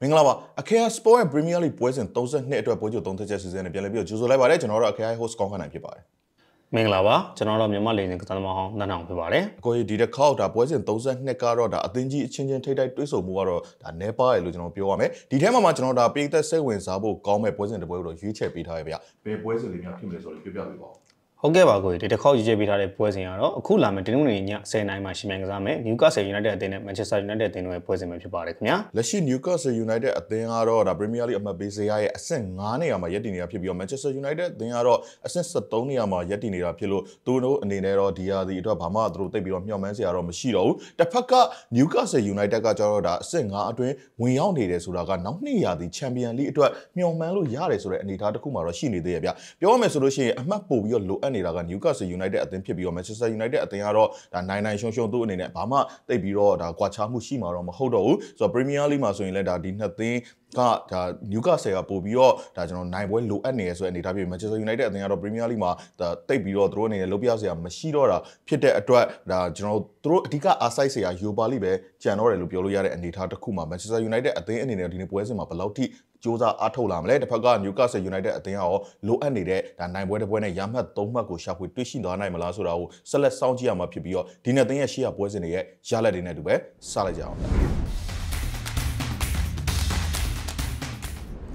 မင်္ဂလာပါအခရာ Sport ရဲ့ Premier League ပွဲစဉ်32အတွက်ပွဲကြို3ချက်စီစဉ်နဲ့ပြန်လည်ပြီးတော့ကြိုဆိုလိုက်ပါတယ်ကျွန်တော်တို့အခရာ host ကောင်းခန့်နိုင်ဖြစ်ပါတယ်မင်္ဂလာပါကျွန်တော်တို့မြန်မာလိန်ကစားသမားဟောင်းနန်းအောင်ဖြစ်ပါတယ်အကိုကြီးဒီတစ်ခေါက်ဒါပွဲစဉ်32ကတော့ဒါအသင်းကြီးအချင်းချင်းထိတိုက်တွေ့ဆုံမှုကတော့ဒါနဲပါရလို့ကျွန်တော်ပြောရမယ်ဒီထဲမှာကျွန်တော်ဒါပြည်သက်စိတ်ဝင်စားဖို့ကောင်းမဲ့ပွဲစဉ်တစ်ပွဲကိုတော့ရွေးချယ်ပေးထားရဗျဘယ်ပွဲစဉ်လေးများဖြစ်မလဲဆိုတော့ပြောပြပေးပါဦးဟုတ်ကဲ့ပါကိုဒီတစ်ခေါက်ရေးချပေးထားတဲ့ပွဲစဉ်ကတော့အခုလာမယ့်တင်းနှုတ်နေည10နိုင်မှာရှင်မြန်ကစားမယ် Newcastle United အသင်းနဲ့ Manchester United အသင်းတို့ရဲ့ပွဲစဉ်ပဲဖြစ်ပါတယ်ခင်ဗျာလက်ရှိ Newcastle United အသင်းကတော့ဒါ Premier League အမှတ်ပေးဇယားရဲ့အဆင့်9နေရာမှာရပ်တည်နေတာဖြစ်ပြီးတော့ Manchester United အသင်းကတော့အဆင့်73နေရာမှာရပ်တည်နေတာဖြစ်လို့သူတို့အနေနဲ့တော့ဒီဟာဒီအတွက်ဘာမှသူတို့တိတ်ပြီးတော့မျှော်မှန်းစရာတော့မရှိတော့ဘူးတစ်ဖက်က Newcastle United ကကျတော့ဒါအဆင့်9အတွင်းဝင်ရောက်နေတယ်ဆိုတာကနောက်နှစ်ရာသီ Champion League အတွက်မျှော်မှန်းလို့ရတယ်ဆိုတဲ့အနေအထားတစ်ခုမှတော့ရှိနေသေးရဲ့ဗျပြောရမယ်ဆိုလို့ရှိရင်အမှတ်ပို့ပြီးတော့လိုအပ်နေတာက Newcastle United အသင်းဖြစ်ပြီးတော့ Manchester United အသင်းကတော့ဒါ9-9ရှုံသူ့အနေနဲ့ဘာမှတိတ်ပြီးတော့ဒါကွာခြားမှုရှိမှာတော့မဟုတ်တော့ဘူးဆိုတော့ Premier League မှာဆိုရင်လည်းဒါဒီနှစ်သင်းကဒါ Newcastle ကပို့ပြီးတော့ဒါကျွန်တော်နိုင်ပွဲလိုအပ်နေရဆိုတဲ့အနေအထားဖြစ် Manchester United အသင်းကတော့ Premier League မှာဒါတိတ်ပြီးတော့သူတို့အနေနဲ့လုပ်ပြစရာမရှိတော့တာဖြစ်တဲ့အတွက်ဒါကျွန်တော်သူတို့အဓိကအားစိုက်စရာ Europa League ပဲကြံတော့တယ်လို့ပြောလို့ရတဲ့အနေအထားတစ်ခုမှာ Manchester United အသင်းအနေနဲ့ဒီနေ့ပွဲစဉ်မှာဘယ်လောက်ထိစူးစမ်းအားထုတ်လာမလဲတစ်ဖက်က Newcastle United အသင်းကရောလိုအပ်နေတဲ့ဒါနိုင်ပွဲတစ်ပွဲနဲ့ရမှတ်3မှတ်ကိုရှာဖွေတွေ့ရှိသွားနိုင်မလားဆိုတာကိုဆက်လက်စောင့်ကြည့်ရမှာဖြစ်ပြီးတော့ဒီနှစ်သင်းရဲ့ရှေ့ရပွဲစဉ်တွေရဲ့ရလဒ်တွေနဲ့အတူပဲစလိုက်ကြအောင်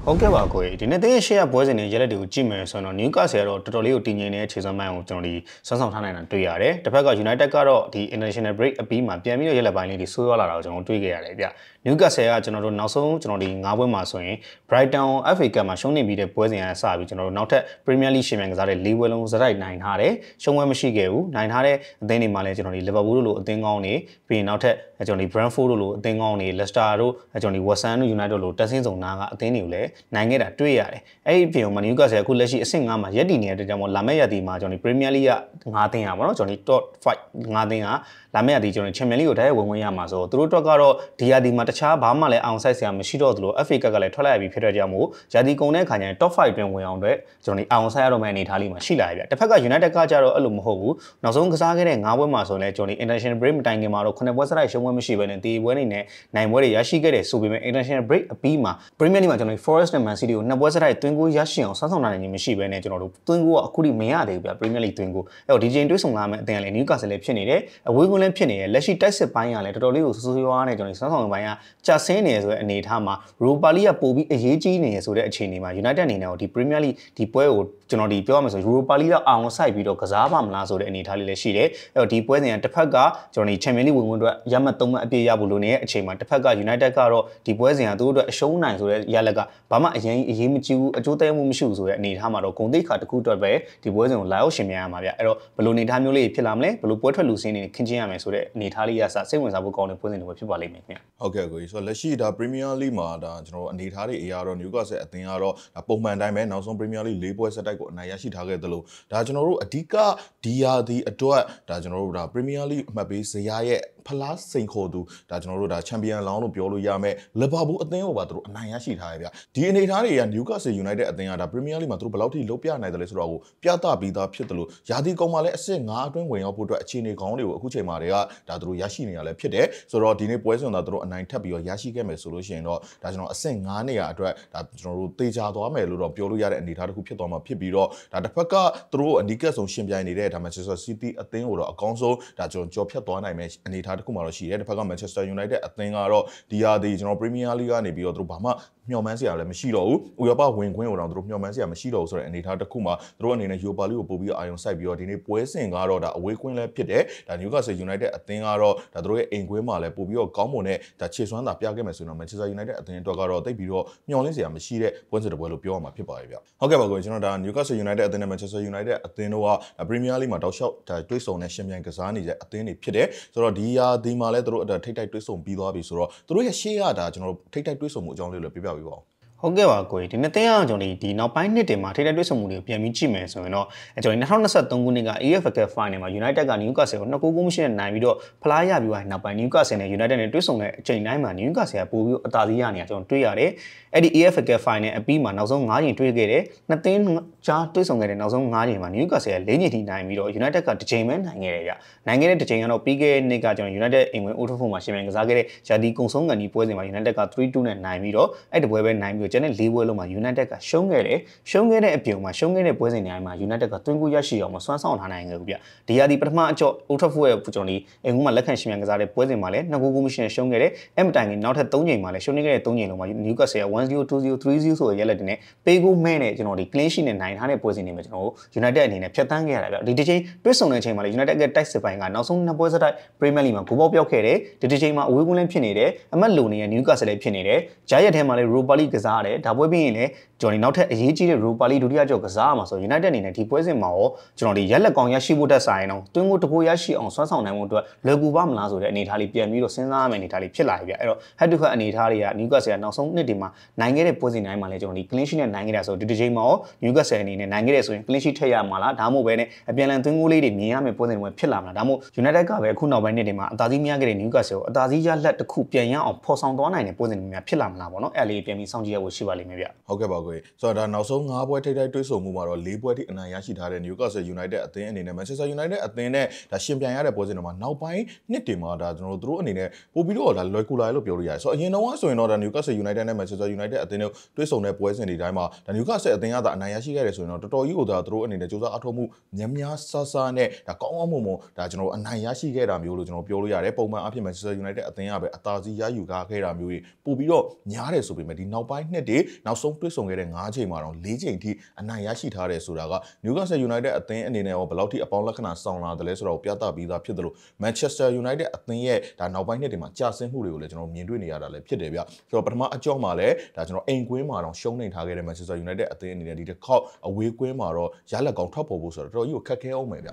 ဟုတ်ကဲ့ပါကိုဒီနေ့တဲ့ရှေ့ရပွဲစဉ်တွေရက်လက်တွေကိုကြည့်မယ်ဆိုတော့ Newcastle ကတော့တော်တော်လေးကိုတည်ငြိမ်နေတဲ့ခြေစွမ်းပိုင်းကိုကျွန်တော်ဒီစွမ်းဆောင်ထားနိုင်တာတွေ့ရတယ်။တစ်ဖက်က United ကတော့ဒီ International Break အပြီးမှာပြန်ပြီးတော့ရက်လက်ပိုင်းလေးတွေဆိုးရွားလာတာကိုကျွန်တော်တွေ့ခဲ့ရတယ်ဗျ။ Newcastle ကကျွန်တော်တို့နောက်ဆုံးကျွန်တော်ဒီ9ပွဲမှာဆိုရင် Brighton FA Cup မှာရှုံးနေပြီးတဲ့ပွဲစဉ်ကစပြီးကျွန်တော်တို့နောက်ထပ် Premier League ရှင်မြန်ကစားတဲ့4ပွဲလုံးစတိုက်နိုင်ထားတယ်။ရှုံးပွဲမရှိခဲ့ဘူး။နိုင်ထားတဲ့အသင်းတွေမှာလည်းကျွန်တော်ဒီ Liverpool တို့လိုအသင်းကောင်းတွေပြီးရင်နောက်ထပ်ကျွန်တော်ဒီ Brentford တို့လိုအသင်းကောင်းတွေ Leicester တို့ကျွန်တော်ဒီ West Ham တို့ United တို့လိုတက်ဆင်းစုံနာကအသင်းတွေကိုလည်းနိုင်ခဲ့တာတွေ့ရတယ်။အဲ့ဒီပြင်မှာ Newcastle အခုလက်ရှိအဆင့်9မှာရပ်တည်နေတဲ့အတွက်ကြောင့်လာမယ့်ရာသီမှာကျွန်တော်ဒီ Premier League က9သင်းอ่ะဗောနော်ကျွန်တော်ဒီ top 5 9သင်းကလာမယ့်ရာသီကျွန်တော် Champions League ကိုတိုက်ရိုက်ဝင်ရမှာဆိုတော့သူတို့အတွက်ကတော့ဒီရာသီမှာတခြားဘာမှလည်းအောင်ဆိုင်စရာမရှိတော့သလို FA Cup ကလည်းထွက်လာပြီဖြစ်တဲ့ကြောင့်မို့ရာသီကုန်တဲ့ခါကျရင် top 5တွင်ဝင်အောင်အတွက်ကျွန်တော်ဒီအောင်ဆိုင်ရတော့မယ့်အနေအထားလေးမှာရှိလာပြီဗျ။တစ်ဖက်က United ကကြတော့အဲ့လိုမဟုတ်ဘူး။နောက်ဆုံးကစားခဲ့တဲ့9ပွဲမှာဆိုရင်လည်းကျွန်တော်ဒီ International Break မတိုင်ခင်မှာတော့9ပွဲစတိုက်ရှုံးပွဲမရှိဘဲနဲ့ဒီပွဲနေနဲ့နိုင်ပွဲတွေရရှိခဲ့တယ်ဆိုပေမဲ့ International Break အပြီးမှာ Premier League မှာကျွန်တော်ဒီ Forest နဲ့ Man City ကို2ပွဲစတိုက်တွင်းကိုရရှိအောင်ဆောင်းဆောင်နိုင်ခြင်းမရှိဘဲနဲ့ကျွန်တော်တို့တွင်းကိုကအခုထိမရသေးဘူးဗျ Premier League တွင်းကိုအဲ့တော့ဒီချိန်တွေးဆုံလာမယ့်အသင်းကလည်း Newcastle လည်းဖြစ်နေတယ်အဝေးကွင်းလည်းဖြစ်နေတယ်လက်ရှိတိုက်စစ်ပိုင်းကလည်းတော်တော်လေးကိုစိုးစိုးရွားနေကျွန်တော်ဆောင်းဆောင်ပိုင်းကကြာဆင်းနေဆိုတဲ့အနေအထားမှာ Europa League ကပို့ပြီးအရေးကြီးနေဆိုတဲ့အခြေအနေမှာ United အနေနဲ့ဒီ Premier League ဒီပွဲကိုကျွန်တော်ဒီပြောရမယ်ဆို Europa League ကအောင်ဆိုင်ပြီးတော့ကစားပါမလားဆိုတဲ့အနေအထားလေးလည်းရှိတယ်အဲ့တော့ဒီပွဲစဉ်ကတစ်ဖက်ကကျွန်တော်ဒီ Champions League ဝင်ခွင့်အတွက်ရမှတ်3မှတ်အပြည့်ရဖို့လိုနေတဲ့အချိန်မှာတစ်ဖက်က United ကတော့ဒီပွဲစဉ်ကသူတို့အတွက်အရှုံးနိုင်ဆိုတဲ့ရလက်ကဘာမှအရေးမကြီးဘူးအကျိုးသက်ရောက်မှုမရှိဘူးဆိုတဲ့အနေအထားမှာတော့ဂုဏ်သိက္ခာတစ်ခုအတွက်ပဲဒီပွဲစဉ်ကိုလာရောက်ရှင်မြန်ရမှာဗျအဲ့တော့ဘယ်လိုအနေအထားမျိုးလေးဖြစ်လာမလဲဘယ်လိုပွဲထွက်လူစင်းနေခင်းချင်းရမယ်ဆိုတဲ့အနေအထားလေးရစစိတ်ဝင်စားဖို့ကောင်းတဲ့ပွဲစဉ်တွေဖြစ်ပါလိမ့်မယ်ခင်ဗျဟုတ်ကဲ့ကိုကြီးဆိုတော့လက်ရှိဒါ Premier League မှာဒါကျွန်တော်အနေအထားတွေအရာတော့ Newcastle အသင်းကတော့ပုံမှန်တိုင်းပဲနောက်ဆုံး Premier League 4ပွဲဆက်တိုက်ကိုအနိုင်ရရှိထားခဲ့သလိုဒါကျွန်တော်တို့အဓိကဒီယာဒီအတွက်ဒါကျွန်တော်တို့ဒါ Premier League အမှတ်ပေးဇယားရဲ့ဖလားစိန်ခေါ်သူဒါကျွန်တော်တို့ဒါချန်ပီယံလောင်းလို့ပြောလို့ရမယ်လီဗာပူးအသင်းကိုပါသူတို့အနိုင်ရရှိထားရဗျဒီအနေအထားတွေက Newcastle United အသင်းကဒါ Premier League မှာသူတို့ဘယ်လောက်ထိလုပ်ပြနိုင်တယ်လဲဆိုတော့ကိုပြသပြီးသားဖြစ်တယ်လို့ယာဒီကောင်မှလည်းအဆင့်9အတွင်းဝင်ရောက်ဖို့အတွက်အခြေအနေကောင်းတွေကိုအခုချိန်မှာတွေကဒါသူတို့ရရှိနေရလဲဖြစ်တယ်ဆိုတော့ဒီနေ့ပွဲစဉ်သာသူတို့အနိုင်ထပ်ပြီးတော့ရရှိခဲ့မယ်ဆိုလို့ရှိရင်တော့ဒါကျွန်တော်အဆင့်9နေရာအတွက်ဒါကျွန်တော်တို့တေချာသွားမယ်လို့တော့ပြောလို့ရတဲ့အနေအထားတစ်ခုဖြစ်သွားမှာဖြစ်ပြီးတော့ဒါတစ်ဖက်ကသူတို့အနီးကပ်ဆုံးရှင်ပြိုင်နေတဲ့ဒါ Manchester City အသင်းကိုတော့အကောင်းဆုံးဒါကျွန်တော်ကြော်ဖြတ်သွားနိုင်မယ်အနေအထားတစ်ခုမှတော့ရှိတယ်တစ်ဖက်က Manchester United အသင်းကတော့ဒီဟာဒီကျွန်တော် Premier League ကနေပြီးတော့သူတို့ဘာမှမျှော်မှန်းစရာလည်းမရှိတော့ဘူးဥရောပဝင်ခွင့်ကိုတော့သူတို့မျှော်မှန်းစရာမရှိတော့ဘူးဆိုတဲ့အနေအထားတစ်ခုမှာသူတို့အနေနဲ့ Europa League ကိုပို့ပြီးအာရုံစိုက်ပြီးတော့ဒီနေ့ပွဲစဉ်ကတော့ဒါအဝေးကွင်းလည်းဖြစ်တယ်ဒါ Newcastle United အသင်းကတော့ဒါသူတို့ရဲ့အိမ်ကွင်းမှာလည်းပို့ပြီးတော့ကောင်းမွန်တဲ့ဒါခြေစွမ်းသာပြခဲ့မယ်ဆိုတော့ Manchester United အသင်းအတွက်ကတော့တိတ်ပြီးတော့မျှော်လင့်စရာမရှိတဲ့ပွဲစဉ်တစ်ပွဲလို့ပြောရမှာဖြစ်ပါတယ်ဗျဟုတ်ကဲ့ပါကိုကျွန်တော်ဒါ Newcastle United အသင်းနဲ့ Manchester United အသင်းတို့က Premier League မှာတောက်လျှောက်ဒါတွေ့ဆုံတဲ့ရှင်ပြိုင်ကစားနေတဲ့အသင်းတွေဖြစ်တယ်ဆိုတော့ဒီဟာဒီမှာလည်းသူတို့ထိတ်တိုက်တွေ့ဆုံပြီးသွားပြီဆိုတော့သူတို့ရဲ့ရှေ့ရတာကျွန်တော်တို့ထိတ်တိုက်တွေ့ဆုံမှုအကြောင်းလေးလည်းပြပြပေးပါဦး ဟုတ်ကဲ့ပါကိုဒီနေ့တင်အောင်ကျွန်တော်ဒီနောက်ပိုင်းနှစ်တင်မှာထိတဲ့တွဲဆုံမှုတွေကိုပြန်ပြီးကြည့်မယ်ဆိုရင်တော့ကျွန်တော်2023ခုနှစ်က AFL Cup Final မှာ United က Newcastle ကို2-9 ဂိုးမရှိနဲ့နိုင်ပြီးတော့ဖလားရပြီးနောက်ပိုင်း Newcastle နဲ့ United နဲ့တွဲဆုံတဲ့အချိန်တိုင်းမှာ Newcastle ကပိုပြီးအသာစီးရနေတာကျွန်တော်တွေ့ရတယ်။အဲ့ဒီ AFL Cup Final အပြီးမှာနောက်ဆုံး9ချိန်တွေ့ခဲ့တယ်။နှစ်သင်းကြားတွဲဆုံခဲ့တဲ့နောက်ဆုံး9ချိန်မှာ Newcastle က4ချိန်ထိနိုင်ပြီးတော့ United ကတစ်ချိန်ပဲနိုင်ခဲ့တယ်ဗျ။နိုင်ခဲ့တဲ့တစ်ချိန်ကတော့ပြီးခဲ့တဲ့နှစ်ကကျွန်တော် United အင်္ဂလန် Old Trafford မှာရှင်ပြိုင်ကစားခဲ့တဲ့ဂျာတီကုံဆုံးကန်ဒီပွဲစဉ်မှာ United က3-2နဲ့နိုင်ပြီးတော့အဲ့ဒီပွဲပဲနိုင်ပြီးတော့ကျန်တဲ့၄ပွဲလုံးမှာ United ကရှုံးခဲ့တယ်ရှုံးခဲ့တဲ့အပြုံမှာရှုံးခဲ့တဲ့ပွဲစဉ်တိုင်းမှာ United ကသွင်းကိုရရှိအောင်မစွမ်းဆောင်ထားနိုင်ခဲ့ဘူးဗျဒီဟာဒီပထမအကျော့ Old Trafford ရဲ့ကျွန်တော်ဒီအင်္ဂလန်မှာလက်ခံရှင်မြန်ကစားတဲ့ပွဲစဉ်မှာလည်း2 ဂိုးမရှိနဲ့ရှုံးခဲ့တယ်အဲ့မတိုင်ခင်နောက်ထပ်3ချိန်မှာလည်းရှုံးနေခဲ့တဲ့3ချိန်လုံးမှာ Newcastle က 1-0 2-0 3-0 ဆိုတဲ့ရလဒ်တွေနဲ့ပေးကိုမဲနဲ့ကျွန်တော်ဒီ clean sheet နဲ့နိုင်ထားတဲ့ပွဲစဉ်တွေမှာကျွန်တော် United အနေနဲ့ဖျက်ဆီးခဲ့ရတာဗျဒီတစ်ချိန်တွဲဆုံတဲ့အချိန်မှာလည်း United ကတိုက်စစ်ပိုင်းကနောက်ဆုံး2ပွဲဆက်တိုက် Premier League မှာဂိုးပေါက်ပြောက်ခဲ့တယ်ဒီတစ်ချိန်မှာအဝေးကွင်းလည်းဖြစ်နေတယ်အမတ်လိုနေတဲ့ Newcastle လည်းဖြစ်နေတယ်ဂျာရက်ထဲမှာလည်း Europa League ကစားရတယ်ဒါပွဲပြီးရင်လည်းကျွန်တော်ဒီနောက်ထပ်အရေးကြီးတဲ့ Europa League ဒုတိယကြော့ကစားမှာဆို United အနေနဲ့ဒီပွဲစဉ်မှာရောကျွန်တော်ဒီရက်လက်ကောင်ရရှိဖို့တက်ဆိုင်တော့တွင်းကိုတကိုးရရှိအောင်စွမ်းဆောင်နိုင်မှုအတွက်လွယ်ကူပါမလားဆိုတဲ့အနေအထားလေးပြန်ပြီးတော့စဉ်းစားရမယ့်အနေအထားလေးဖြစ်လာပြီဗျအဲ့တော့ head to head အနေအထားတွေက Newcastle ကနောက်ဆုံးနှစ်ဒီမှာနိုင်ခဲ့တဲ့ပွဲစဉ်တိုင်းမှာလည်းကျွန်တော်ဒီ clean sheet နဲ့နိုင်ခဲ့တာဆိုဒီတစ်ချိန်မှာရော Newcastle အနေနဲ့နိုင်ခဲ့တဲ့ဆိုရင် clean sheet ထည့်ရမှာလားဒါမှမဟုတ်ပဲနဲ့အပြန်အလှန်သွင်းကိုးလေးတွေမြင်ရမယ့်ပွဲစဉ်တွေဖြစ်လာမှာဒါမှမဟုတ် United ကပဲအခုနောက်ပိုင်းနှစ်ဒီမှာအသာစီးမရခဲ့တဲ့ Newcastle ကိုအသာစီးရလက်တစ်ခုပြန်ရအောင်ဖော်ဆောင်သွားနိုင်တဲ့ပွဲစဉ်တွေများဖြစ်လာမလားပေါ့နော်အဲ့လေးပြန်ပြီးစောင့်ကြည့်ရဖို့ရှိပါလိမ့်မယ်ဗျဟုတ်ကဲ့ပါကိုဆိုတော့ဒါနောက်ဆုံး9ပွဲထိပ်တိုက်တွေ့ဆုံမှုမှာတော့4ပွဲထိအနိုင်ရရှိထားတဲ့ Newcastle United အသင်းအနေနဲ့ Manchester United အသင်းနဲ့ဒါရှင်ပြိုင်ရတဲ့ပွဲစဉ်တွေမှာနောက်ပိုင်းနှစ်တင်မှာဒါကျွန်တော်တို့အနေနဲ့ပို့ပြီးတော့ဒါလွယ်ကူလာလို့ပြောလို့ရတယ်ဆိုတော့အရင်တော့ဆိုရင်တော့ဒါ Newcastle United နဲ့ Manchester United အသင်းတို့တွေ့ဆုံတဲ့ပွဲစဉ်တွေတိုင်းမှာဒါ Newcastle အသင်းကသာအနိုင်ရရှိခဲ့တယ်ဆိုရင်တော့တော်တော်ကြီးကိုဒါသူတို့အနေနဲ့စူးစမ်းအထောက်မှုများများဆဆနဲ့ဒါကောင်းကောင်းမွန်မွန်ဒါကျွန်တော်အနိုင်ရရှိခဲ့တာမျိုးလို့ကျွန်တော်ပြောလို့ရတယ်ပုံမှန်အဖြစ် Manchester United အသင်းကပဲအသာစီးရယူခဲ့တာမျိုးတွေပို့ပြီးတော့များတယ်ဆိုပေမဲ့ဒီနောက်ပိုင်းနှစ်တွေနောက်ဆုံးတွေ့ဆုံခဲ့တဲ့9ချိန်မှာတော့4ချိန်ထိအနိုင်ရရှိထားတယ်ဆိုတာက Newcastle United အသင်းအနေနဲ့ရောဘယ်လောက်ထိအပေါင်းလက္ခဏာဆောင်လာတယ်လဲဆိုတော့ပြသပြီးသားဖြစ်တယ်လို့ Manchester United အသင်းရဲ့ဒါနောက်ပိုင်းနှစ်တွေမှာကြာဆင်းမှုတွေကိုလည်းကျွန်တော်မြင်တွေ့နေရတာလည်းဖြစ်တယ်ဗျဆိုတော့ပထမအကြော့မှာလည်းဒါကျွန်တော်အိမ်ကွင်းမှာတော့ရှုံးနေထားခဲ့တဲ့ Manchester United အသင်းအနေနဲ့ဒီတစ်ခေါက်အဝေးကွင်းမှာတော့ရလက်ကောင်ထွက်ပေါ်ဖို့ဆိုတော့တော်တော်ကြီးကိုခက်ခဲအောင်မယ်ဗ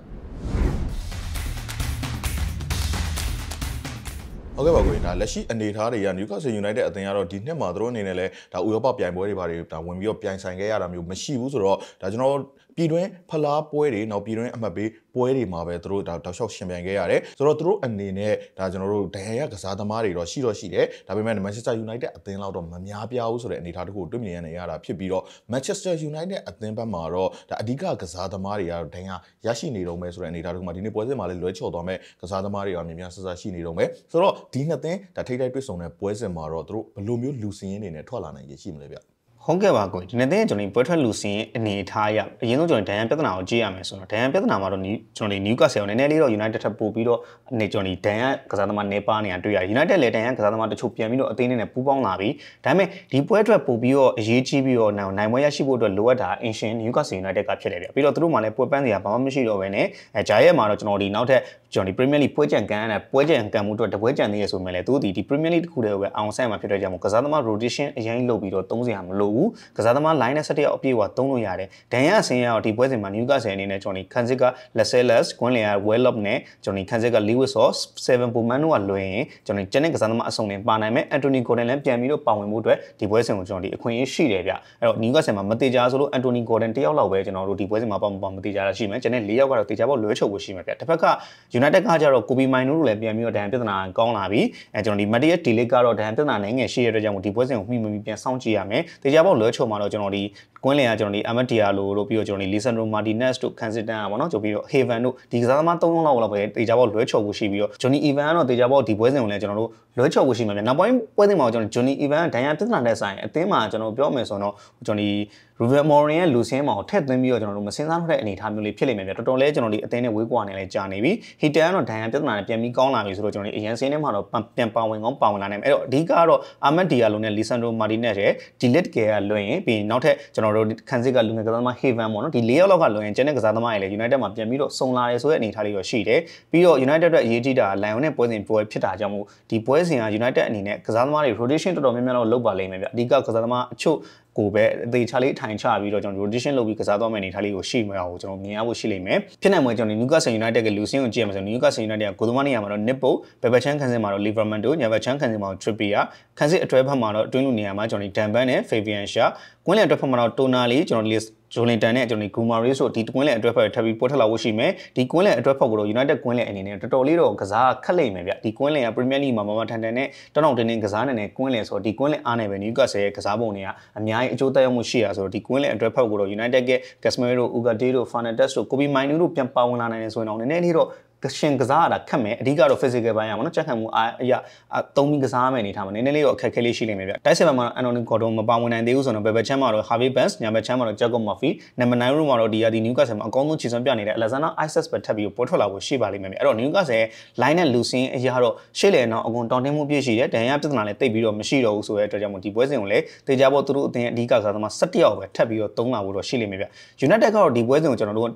ျဟုတ်ကဲ့ပါကိုဒါလက်ရှိအနေအထားတွေက Newcastle United အသင်းကတော့ဒီနှစ်မှာသူတို့အနေနဲ့လည်းဒါဥရောပပြိုင်ပွဲတွေဘာတွေဒါဝင်ပြီးတော့ပြိုင်ဆိုင်ခဲ့ရတာမျိုးမရှိဘူးဆိုတော့ဒါကျွန်တော်ပြည်တွင်းဖလားပွဲတွေနောက်ပြည်တွင်းအမှတ်ပေးပွဲတွေမှာပဲသူတို့ဒါတောက်လျှောက်ရှင်ပြိုင်ခဲ့ရတယ်ဆိုတော့သူတို့အနေနဲ့ဒါကျွန်တော်တို့ဒဏ်ရာကစားသမားတွေတော့ရှိတယ်ဒါပေမဲ့ Manchester United အသင်းလောက်တော့မများပြားဘူးဆိုတဲ့အနေအထားတစ်ခုတွေ့မြင်ရတာဖြစ်ပြီးတော့ Manchester United အသင်းဘက်မှာတော့ဒါအဓိကကစားသမားတွေကတော့ဒဏ်ရာရရှိနေတော့မယ်ဆိုတဲ့အနေအထားတစ်ခုမှာဒီနေ့ပွဲစဉ်မှာလည်းလွဲချော်သွားမဲ့ကစားသမားတွေကများများဆဆရှိနေတော့မယ်ဆိုတော့ဒီနှစ်သင်းဒါထိပ်တိုက်တွေ့ဆုံတဲ့ပွဲစဉ်မှာတော့သူတို့ဘယ်လိုမျိုးလူစင်းရင်းနေနဲ့ထွက်လာနိုင်ရရှိမလဲဗျဟုတ်ကဲ့ပါကိုဒီနေ့ကျွန်တော်ပွဲထွက်လူစင်းအနေထားရအရင်ဆုံးကျွန်တော်ဒန်ယန်ပြဿနာကိုကြည့်ရမယ်ဆိုတော့ဒန်ယန်ပြဿနာမှာတော့ကျွန်တော်ဒီ Newcastle ကိုနည်းနည်းလေးတော့ United ထပ်ပို့ပြီးတော့အနေကျွန်တော်ဒီဒန်ယန်ကစားသမားနေပါနေတာတွေ့ရတယ် United လည်းဒန်ယန်ကစားသမားတချို့ပြန်ပြီးတော့အသင်းနဲ့ပူးပေါင်းလာပြီဒါပေမဲ့ဒီပွဲထွက်ပို့ပြီးတော့အရေးကြီးပြီးတော့နိုင်ပွဲရရှိဖို့အတွက်လိုအပ်တာ Ancient Newcastle United ကဖြစ်တယ်ဗျပြီးတော့သူတို့မှလည်းပွဲပန်းစရာဘာမှမရှိတော့ဘဲနဲ့ဂျာရက်မှာတော့ကျွန်တော်ဒီနောက်ထပ်ကျွန်တော်ဒီ Premier League ပွဲကြံကန်ရတဲ့ပွဲကြံကန်မှုအတွက်တပွဲကြံသေးရဆိုမှလည်းသူတို့ဒီ Premier League တခုတည်းကိုပဲအောင်ဆိုင်မှာဖြစ်တဲ့ကြောင့်ကစားသမား rotation အရင်လုပ်ပြီးတော့သုံးစရာမလိုဘူးကစားသမား line နဲ့ဆက်တဲ့အပြည့်အဝသုံးလို့ရတယ်ဒန်ရအစင်းရောဒီပွဲစဉ်မှာ Newcastle အနေနဲ့ကျွန်တော်ဒီ Kanzika Lascelles ကွင်းလျာ Wellop နဲ့ကျွန်တော်ဒီ Kanzika Lewis ရော 7 Bowman တို့ကလွှဲရင်ကျွန်တော်ဒီကျန်တဲ့ကစားသမားအစုံနဲ့ပါနိုင်မဲ့ Anthony Gordon လည်းပြန်ပြီးတော့ပါဝင်မှုအတွက်ဒီပွဲစဉ်ကိုကျွန်တော်ဒီအခွင့်အရေးရှိတယ်ဗျအဲ့တော့ Newcastle မှာမတေချာဆိုလို့ Anthony Gordon တယောက်လောက်ပဲကျွန်တော်တို့ဒီပွဲစဉ်မှာပါမတေချာတာရှိမယ်ကျန်တဲ့ 4 ယောက်ကတော့တေချာဖို့လွှဲချုပ်ဖို့ရှိမယ်ဗျတစ်ဖက်က United ကကြတော့ Kobe Mainoo တို့လည်းပြန်ပြီးတော့ဒန်ပြဿနာကောင်းလာပြီကျွန်တော်ဒီ Matthias De Ligt ကတော့ဒန်ပြဿနာနိုင်ငယ်ရှိရတဲ့ကြောင့်ဒီပွဲစဉ်ကိုမှီပြန်စောင့်ကြည့်ရမယ်တေချာဖို့လွှဲချုပ်မှာတော့ကျွန်တော်ဒီကွင်းလျာကျွန်တော်ဒီ Ahmed Diallo တို့ပြီးတော့ကျွန်တော်ဒီ Lisandro Martinez တို့ Kensington ပေါ့နော်ကျွန်တော်ပြီးတော့ Haven တို့ဒီကစားသမား3 ယောက်လောက်ပဲတေချာဖို့လွှဲချုပ်ဖို့ရှိပြီးတော့ Johnny Evans ကတော့တေချာဖို့ဒီပွဲစဉ်ကိုလည်းကျွန်တော်တို့လွှဲချုပ်ဖို့ရှိမှာဗျနောက်ပိုင်းပွဲစဉ်မှာကျွန်တော် Johnny Evans ဒန်ရပြဿနာတဲ့ဆိုင်အသင်းမှာကျွန်တော်ပြောမယ်ဆိုတော့ကျွန်တော်ဒီ Ruben Amorim ရဲ့လူစင်းမှာထည့်သွင်းပြီးတော့ကျွန်တော်တို့မစင်စားတဲ့အနေအထားမျိုးလေးဖြစ်လိမ့်မယ်ဗျတော်တော်လေးကျွန်တော်ဒီအသင်းနဲ့ဝေးကွာနေလဲကြာနေပြီ Hitter ကတော့ဒန်ရပြဿနာနဲ့ပြန်ပြီးကောင်းလာပြီဆိုတော့ကျွန်တော်ဒီအရင်စင်းထဲမှာတော့ပြန်ပါဝင်ကောင်းပါဝင်လာနိုင်မယ်အဲ့တော့အဓိကတော့ Ahmed Diallo နဲ့ Lisandro Martinez ရဲ့ De Ligt ကလွှဲရင်ပြီးနောက်ထပ်ကျွန်တော်တို့ခန်းစစ်ကလူငယ်ကစားသမား Haven ပေါ့နော်ဒီ4 ယောက်လောက်ကလွှဲရင်ကျန်တဲ့ကစားသမားတွေလည်း United မှာပြန်ပြီးတော့စုံလာတယ်ဆိုတဲ့အနေအထားလေးတော့ရှိတယ်ပြီးတော့ United အတွက်အရေးကြီးတာ Lion နဲ့ပွဲစဉ်ပွဲဖြစ်တာကြောင့်မို့ဒီပွဲစဉ်က United အနေနဲ့ကစားသမားတွေ rotation တော်တော်များများတော့လုပ်ပါလိမ့်မယ်ဗျအဓိကကစားသမားအချို့ ကိုပဲအသေးချလေးထိုင်ချပြီးတော့ကျွန်တော် rotation လုပ်ပြီးကစားသွားမယ့်အနေထားလေးကိုရှိမှာကိုကျွန်တော်မြင်ရဖို့ရှိလိမ့်မယ်ဖြစ်နိုင်မှာကျွန်တော် Newcastle United ကလူစင်းကိုကြည့်ရမှာဆို Newcastle United ကကိုသမားနေရာမှာတော့ Nippo ဘယ်ဘက်ချမ်းခန်းစင်မှာတော့ Livermore ညာဘက်ချမ်းခန်းစင်မှာတော့ Trippier ခန်းစစ်အတွဲဖက်မှာတော့အတွင်းလူနေရာမှာကျွန်တော် Danban နဲ့ Fabian Shah ကွင်းလယ်အတွက်ဖက်မှာတော့ Tonali ကျွန်တော် ဂျိုလင်တန်နဲ့ကျွန်တော် Gumari ဆိုဒီကွင်းလယ်အတွက်ဖက်ထပ်ပြီးပေါ်ထလာဖို့ရှိမယ်ဒီကွင်းလယ်အတွက်ဖက်ကိုတော့ United ကွင်းလယ်အနေနဲ့တော်တော်လေးတော့ကစားခက်လိမ့်မယ်ဗျဒီကွင်းလယ်က Premier League မှာမမထန်ထန်နဲ့တောင်းတောင်းတင်းတင်းကစားနေတဲ့ကွင်းလယ်ဆိုတော့ဒီကွင်းလယ်အားနဲ့ပဲ Newcastle ရဲ့ကစားပုံတွေကအများကြီးအကျိုးသက်ရောက်မှုရှိရဆိုတော့ဒီကွင်းလယ်အတွက်ဖက်ကိုတော့ United က Casemiro, Ugarte တို့ Fernandes တို့ Kobe Mainoo တို့ပြန်ပါဝင်လာနိုင်တယ်ဆိုရင်တော့နည်းနည်းလေးတော့ရှင်ကစားရတာခက်မယ်အဓိကတော့ physical ဘိုင်းရမှာနော်ချက်ခံမှုအရာသုံးပြီးကစားရမယ့်အနေထားမှာနည်းနည်းလေးတော့အခက်အခဲလေးရှိနေမယ်ဗျတိုက်စစ်ဘက်မှာ Anthony Gordon မပါဝင်နိုင်သေးဘူးဆိုတော့ဘယ်ဘက်ချမ်းမှာတော့ Harvey Barnes ညာဘက်ချမ်းမှာတော့ Jacob Murphy နံပါတ်9 room မှာတော့ဒီNewcastle မှာအကောင်းဆုံးခြေစွမ်းပြနေတဲ့ Alexander Isak ပဲထပ်ပြီးပေါ်ထွက်လာဖို့ရှိပါလိမ့်မယ်ဗျအဲ့တော့ Newcastle ရဲ့ line နဲ့ Lucien အရာတော့ရှေ့လေတော့အကုန်တောင်းတင်းမှုပြည့်ရှိတယ်ဒဏ်ရာပြဿနာလည်းတိတ်ပြီးတော့မရှိတော့ဘူးဆိုတဲ့အတွက်ကြောင့်မို့ဒီပွဲစဉ်ကိုလည်းတေချာပေါ်သူတို့အသင်းအဓိကစားသမား17ယောက်ပဲထပ်ပြီးတော့သုံးလာဖို့တော့ရှိလိမ့်မယ်ဗျ United ကတော့ဒီပွဲစဉ်ကိုကျွန်တော်တို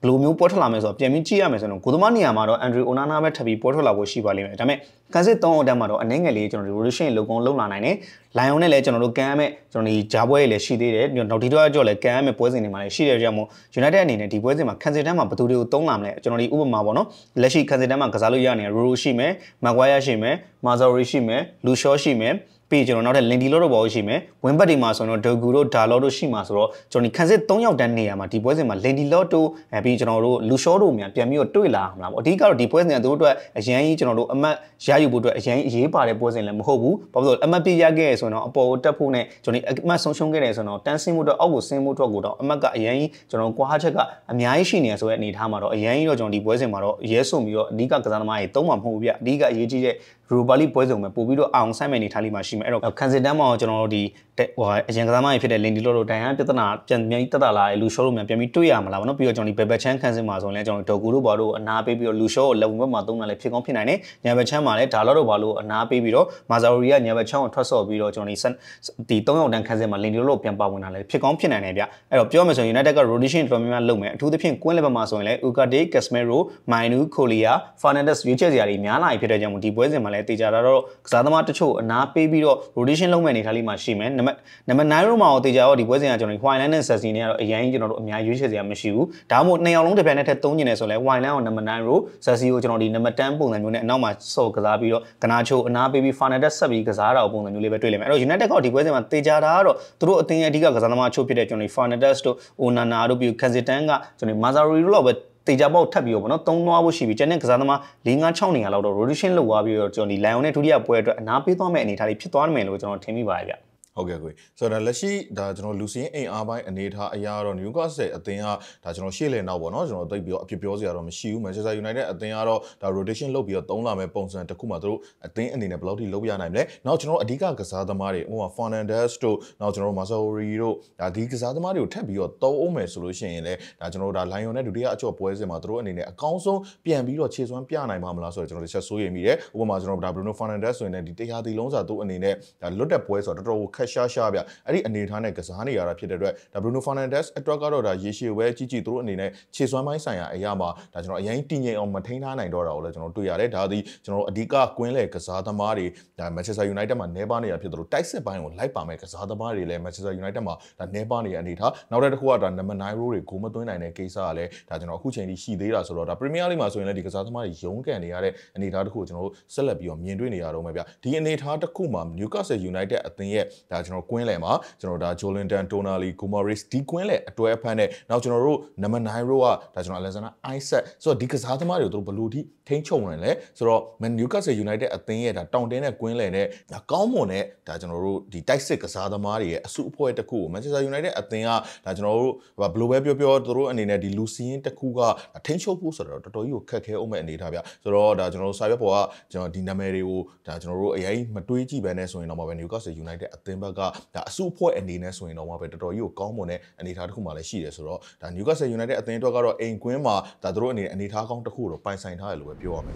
့ဘလိုမျိုးပေါ်ထွက်လာမယ်ဆိုတော့ပြန်ပြီးကြည့်ရမယ်ဆိုတော့ကိုသမားနေရာမှာတော့ Andre Onana ပဲထပ်ပြီးပေါ်ထွက်လာဖို့ရှိပါလိမ့်မယ်ဒါပေမဲ့ကန်စစ်3အောက်တန်းမှာတော့အနေငယ်လေးကျွန်တော်တို့ rotation လုံကုန်းလုံလာနိုင်တယ် Lion နဲ့လည်းကျွန်တော်တို့ကန်ရမယ်ကျွန်တော်ဒီဂျာပွဲတွေလည်းရှိသေးတယ်နောက်ဒီတော့ကြော်လည်းကန်ရမယ်ပွဲစဉ်တွေမှာလည်းရှိတယ်ကြောင့်မို့ United အနေနဲ့ဒီပွဲစဉ်မှာကန်စစ်တန်းမှာဘယ်သူတွေကိုသုံးလာမလဲကျွန်တော်ဒီဥပမာပေါ့နော်လက်ရှိကန်စစ်တန်းမှာကစားလို့ရနေတဲ့ Roro ရှိမယ် Maguire ရှိမယ် Mazzarri ရှိမယ် Lucio ရှိမယ်ပြီးကျွန်တော်နောက်ထပ် Lindelof တို့ပေါ်ရှိမယ်ဝင်းဘက်တွေမှာဆိုတော့ Dogu တို့ Dalot တို့ရှိမှာဆိုတော့ကျွန်တော်ဒီခန်းစစ်3ယောက်တန်းနေရာမှာဒီပွဲစဉ်မှာ Lindelof တို့ပြီးကျွန်တော်တို့ Lucio တို့များပြန်ပြီးတော့တွေ့လာမှာပေါ့အဓိကတော့ဒီပွဲစဉ်ကသူတို့အတွက်အရန်ကြီးကျွန်တော်တို့အမှတ်ရယူဖို့အတွက်အရန်အရေးပါတဲ့ပွဲစဉ်လည်းမဟုတ်ဘူးဘာလို့လဲအမှတ်ပြရခဲ့ရဆိုတော့အပေါ်တက်ဖို့နဲ့ကျွန်တော်ဒီအမှတ်ဆုံးရှုံးခဲ့တယ်ဆိုတော့တန်းဆင်းမှုအတွက်အောက်ကိုဆင်းမှုအတွက်ကိုတော့အမှတ်ကအရန်ကြီးကျွန်တော်ကွာချက်ကအများကြီးရှိနေဆိုတဲ့အနေအထားမှာတော့အရန်ကြီးတော့ကျွန်တော်ဒီပွဲစဉ်မှာတော့ရဲဆုံပြီးတော့အဓိကကစားသမားတွေသုံးမှာမဟုတ်ဘူးဗျအဓိကအရေးကြီးတဲ့ Europa League ပွဲစဉ်မှာပို့ပြီးတော့အောင်ဆိုင်မဲ့အနေထားလေးမှာရှိမယ်အဲ့တော့ခန်းစစ်တန်းမှာကျွန်တော်တို့ဒီအရင်ကစားသမားတွေဖြစ်တဲ့ Lindelof တို့ဒိုင်ဟန်ပြဿနာပြန်ပြန်တက်တာလာတယ် Lucio တို့ပြန်ပြီးတွေ့ရမှာလားဗောနော်ပြီးတော့ကျွန်တော်ဒီ Bebet Chan ခန်းစစ်မှာဆိုရင်လည်းကျွန်တော် Dogu တို့ဘာလို့အနာပေးပြီးတော့ Lucio ကိုလက်ဝင်ဘက်မှာသုံးတာလည်းဖြစ်ကောင်းဖြစ်နိုင်တယ်ညဘက်ချမ်းမှာလည်း Dalot တို့ဘာလို့အနာပေးပြီးတော့ Mazzarri ကညဘက်ချမ်းကိုထွက်ဆော့ပြီးတော့ကျွန်တော်ဒီ3ယောက်တန်းခန်းစစ်မှာ Lindelof တို့ပြန်ပါဝင်တာလည်းဖြစ်ကောင်းဖြစ်နိုင်တယ်ဗျအဲ့တော့ပြောမယ်ဆိုရင် United က rotation တော်များများလုပ်မယ်အထူးသဖြင့်ကွင်းလက်ဘက်မှာဆိုရင်လည်း Ugarte, Casemiro, Mainoo, Collier, Fernandes ရွေးချယ်စရာတွေများလာပြီဖြစ်တဲ့ကြောင့်ဒီပွဲစဉ်မှာလည်းတေချာတာတော့ကစားသမားတချို့အနာပေးပြီးတော့ rotation လုပ်မဲ့အနေထားလေးမှာရှိမယ်နံပါတ်9 room မှာတော့တေချာတော့ဒီပွဲစဉ်ကကျွန်တော် Wineland နဲ့ Sassi နဲ့ကတော့အရင်ကျွန်တော်တို့အများရွေးချယ်စရာမရှိဘူးဒါမှမဟုတ်2ယောက်လုံးတစ်ပြိုင်နက်တည်းသုံးနေတယ်ဆိုလဲ Wineland ကိုနံပါတ်9 row Sassi ကိုကျွန်တော်ဒီနံပါတ်10ပုံစံမျိုးနဲ့အနောက်မှာဆော့ကစားပြီးတော့ကနာချိုအနာပေးပြီး Fernandes ဆက်ပြီးကစားတာပုံစံမျိုးလေးပဲတွေ့လိမ့်မယ်အဲ့တော့ United ကဒီပွဲစဉ်မှာတေချာတာကတော့သူတို့အသင်းရဲ့အဓိကကစားသမားအချို့ဖြစ်တဲ့ကျွန်တော် Fernandes တို့ Onana တို့ပြီး Kazitan ကကျွန်တော် Mazzarri တို့လောက်ပဲတေချာပေါက်ထပ်ပြီးတော့ဗောနော်သုံးသွားဖို့ရှိပြီကျန်တဲ့ကစားသမား4-5-6နေရာလောက်တော့ rotation လုပ်သွားပြီးတော့ကျွန်တော်ဒီ Lion နဲ့ဒုတိယပွဲအတွက်အနာပေးသွားမယ့်အနေအထားလေးဖြစ်သွားမယ်လို့ကျွန်တော်ထင်မိပါတယ်ဗျဟုတ်ကဲ့ကိုဆိုတော့လက်ရှိဒါကျွန်တော်လူစင်းအိမ်အားပိုင်းအနေထားအရာတော့ Newcastle အသင်းကဒါကျွန်တော်ရှေ့လေနောက်ပေါ့နော်ကျွန်တော်သိပြီးတော့အဖြစ်ပြောစရာတော့မရှိဘူး Manchester United အသင်းကတော့ဒါ rotation လုပ်ပြီးတော့သုံးလာမယ့်ပုံစံတစ်ခုမှသူတို့အသင်းအနေနဲ့ဘယ်လောက်ထိလုပ်ရနိုင်မလဲနောက်ကျွန်တော်အဓိကကစားသမားတွေဥပမာ Fernandes တို့နောက်ကျွန်တော် Mazzarri တို့ဒါဒီကစားသမားတွေကိုထပ်ပြီးတော့သုံးအောင်မယ်ဆိုလို့ရှိရင်လည်းဒါကျွန်တော်ဒါ Lion နဲ့ဒုတိယအကျော်ပွဲစဉ်မှာသူတို့အနေနဲ့အကောင်းဆုံးပြန်ပြီးတော့ခြေစွမ်းပြနိုင်မှာမလားဆိုတော့ကျွန်တော်တို့ချက်စိုးရိမ်မိတယ်ဥပမာကျွန်တော်ဒါ Bruno Fernandes ဆိုရင်လည်းဒီတရားသီလုံးစာသူ့အနေနဲ့ဒါလွတ်တဲ့ပွဲဆိုတော့တော်တော်ခက်ရှားဗျအဲ့ဒီအနေထားနဲ့ကစားနေရတာဖြစ်တဲ့အတွက်ဒါ Bruno Fernandes အတွက်ကတော့ဒါရေရှည်ပဲကြီးသူတို့အနေနဲ့ခြေစွမ်းပိုင်းဆိုင်ရာအရာမှာဒါကျွန်တော်အရင်တည်ငြိမ်အောင်မထိန်းထားနိုင်တော့တာကိုလည်းကျွန်တော်တွေ့ရတယ်ဒါသည်ကျွန်တော်အဓိကကွင်းလေကစားသမားတွေဒါ Manchester United မှာနေပါနေရဖြစ်တယ်လို့တိုက်စစ်ပိုင်းကိုလိုက်ပါမယ်ကစားသမားတွေလည်း Manchester United မှာဒါနေပါနေရအနေထားနောက်တစ်ခုကဒါနံပါတ်9 row တွေဂိုးမသွင်းနိုင်တဲ့ကိစ္စကလည်းဒါကျွန်တော်အခုချိန်ထိရှိသေးတာဆိုတော့ဒါ Premier League မှာဆိုရင်လည်းဒီကစားသမားတွေရုန်းကန်နေရတဲ့အနေထားတစ်ခုကိုကျွန်တော်တို့ဆက်လက်ပြီးတော့မြင်တွေ့နေရတော့မယ်ဗျဒီအနေထားတစ်ခုမှာ Newcastle United အသင်းရဲ့ဒါကျွန်တော်ကွင်းလေမှာကျွန်တော်ဒါ Joe Linton, Tonali, Gumari ဒီကွင်းလေအတွဲဖက်နဲ့နောက်ကျွန်တော်တို့နံပါတ်9 row ကဒါကျွန်တော် Alexander Isak ဆိုတော့ဒီကစားသမားတွေကိုတို့ဘယ်လိုထိထိန်းချုပ်နိုင်လဲဆိုတော့ Newcastle United အသင်းရဲ့ဒါတောင်တင်းတဲ့ကွင်းလေနဲ့ဒါကောင်းမွန်တဲ့ဒါကျွန်တော်တို့ဒီတိုက်စစ်ကစားသမားတွေရဲ့အစုအဖွဲ့တစ်ခုကို Manchester United အသင်းကဒါကျွန်တော်တို့ဘယ်လိုပဲပြောသူတို့အနေနဲ့ဒီလူစီးရင်တစ်ခုကထိန်းချုပ်ဖို့ဆိုတော့တော်တော်ကြီးကိုခက်ခဲအောင်မဲ့အနေထားဗျဆိုတော့ဒါကျွန်တော်တို့စာရွက်ပေါ်ကကျွန်တော်ဒီနာမည်တွေကိုဒါကျွန်တော်တို့အရင်မတွေးကြည့်ပဲနဲ့ဆိုရင်တော့ပဲ Newcastle United အသင်းဘက်ကဒါအစုအဖွဲ့အနေနဲ့ဆိုရင်တော့ပဲတော်တော်ကြီးကိုကောင်းမွန်တဲ့အနေထားတစ်ခုမှလည်းရှိတယ်ဆိုတော့ဒါ Newcastle United အသင်းအတွက်ကတော့အိမ်ကွင်းမှာဒါတို့အနေထားကောင်းတစ်ခုတော့ပိုင်ဆိုင်ထားတယ်လို့ပဲပြောရမယ်